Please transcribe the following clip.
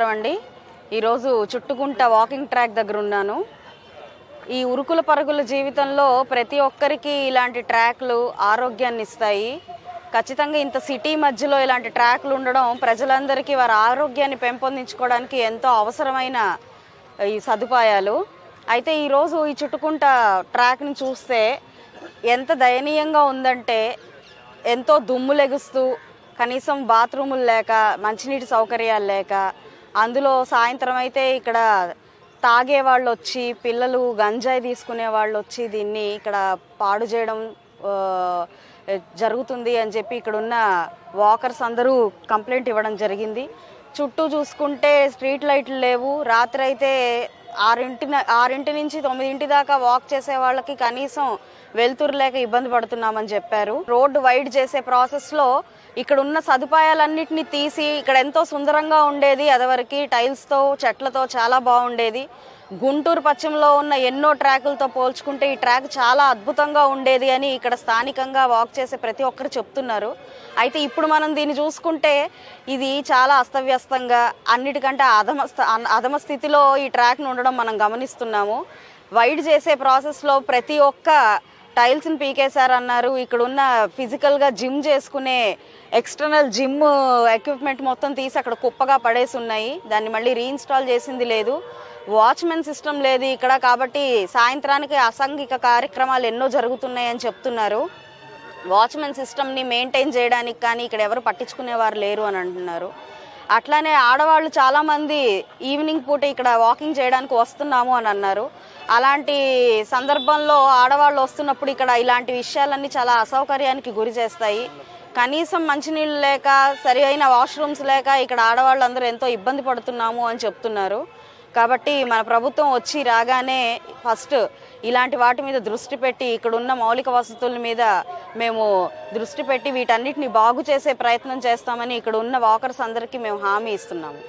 అండి ఈరోజు చుట్టుకుంట walking track దగ్గర ఉన్నాను. ఈ ఉరుకుల పరుగుల జీవితంలో ప్రతి ఒక్కరికి ఇలాంటి ట్రాక్లు ఆరోగ్యాన్ని ఇస్తాయి. ఖచ్చితంగా ఇంత సిటీ మధ్యలో ఇలాంటి ట్రాక్లు ఉండడం ప్రజలందరికీ వారి ఆరోగ్యాన్ని పెంపొందించుకోవడానికి ఎంతో అవసరమైన ఈ సదుపాయాలు. అయితే ఈరోజు ఈ చుట్టుకుంట ట్రాక్ని చూస్తే ఎంత దయనీయంగా ఉందంటే, ఎంతో దుమ్ము లెగుస్తూ, కనీసం బాత్రూములు లేక, మంచినీటి సౌకర్యాలు లేక, అందులో సాయంత్రం అయితే ఇక్కడ తాగే వాళ్ళు వచ్చి, పిల్లలు గంజాయి తీసుకునే వాళ్ళు వచ్చి దీన్ని ఇక్కడ పాడు చేయడం జరుగుతుంది అని చెప్పి ఇక్కడ ఉన్న వాకర్స్ అందరూ కంప్లైంట్ ఇవ్వడం జరిగింది. చుట్టూ చూసుకుంటే స్ట్రీట్ లైట్లు లేవు. రాత్రి అయితే 6 నుంచి 9 దాకా వాక్ చేసే వాళ్ళకి కనీసం వెలుతురు లేక ఇబ్బంది పడుతున్నామని చెప్పారు. రోడ్డు వైడ్ చేసే ప్రాసెస్లో ఇక్కడ ఉన్న సదుపాయాలన్నింటినీ తీసి, ఇక్కడ ఎంతో సుందరంగా ఉండేది, అదివరకు టైల్స్తో చెట్లతో చాలా బాగుండేది. గుంటూరు పశ్చిమలో ఉన్న ఎన్నో ట్రాకులతో పోల్చుకుంటే ఈ ట్రాక్ చాలా అద్భుతంగా ఉండేది అని ఇక్కడ స్థానికంగా వాక్ చేసే ప్రతి ఒక్కరు చెప్తున్నారు. అయితే ఇప్పుడు మనం దీన్ని చూసుకుంటే ఇది చాలా అస్తవ్యస్తంగా, అన్నిటికంటే అధమ స్థితిలో ఈ ట్రాక్ను ఉండడం మనం గమనిస్తున్నాము. వైడ్ చేసే ప్రాసెస్లో ప్రతి ఒక్క టైల్స్ని పీకేశారన్నారు. ఇక్కడ ఉన్న ఫిజికల్గా జిమ్ చేసుకునే ఎక్స్టర్నల్ జిమ్ ఎక్విప్మెంట్ మొత్తం తీసి అక్కడ కుప్పగా పడేసి ఉన్నాయి. దాన్ని మళ్ళీ రీఇన్స్టాల్ చేసింది లేదు. వాచ్మెన్ సిస్టమ్ లేదు ఇక్కడ. కాబట్టి సాయంత్రానికి అసాంఘిక కార్యక్రమాలు ఎన్నో జరుగుతున్నాయని చెప్తున్నారు. వాచ్మెన్ సిస్టమ్ని మెయింటైన్ చేయడానికి కానీ ఇక్కడ ఎవరు పట్టించుకునేవారు లేరు అని అంటున్నారు. అట్లానే ఆడవాళ్ళు చాలామంది ఈవినింగ్ పూట ఇక్కడ వాకింగ్ చేయడానికి వస్తున్నాము అని అన్నారు. అలాంటి సందర్భంలో ఆడవాళ్ళు వస్తున్నప్పుడు ఇక్కడ ఇలాంటి విషయాలన్నీ చాలా అసౌకర్యానికి గురి చేస్తాయి. కనీసం మంచినీళ్ళు లేక, సరి అయిన వాష్రూమ్స్ లేక ఇక్కడ ఆడవాళ్ళు అందరూ ఎంతో ఇబ్బంది పడుతున్నాము అని చెప్తున్నారు. కాబట్టి మన ప్రభుత్వం వచ్చి రాగానే ఫస్ట్ ఇలాంటి వాటి మీద దృష్టి పెట్టి, ఇక్కడ ఉన్న మౌలిక వసతుల మీద మేము దృష్టి పెట్టి వీటన్నిటిని బాగు చేసే ప్రయత్నం చేస్తామని ఇక్కడ ఉన్న వాకర్స్ అందరికీ మేము హామీ ఇస్తున్నాము.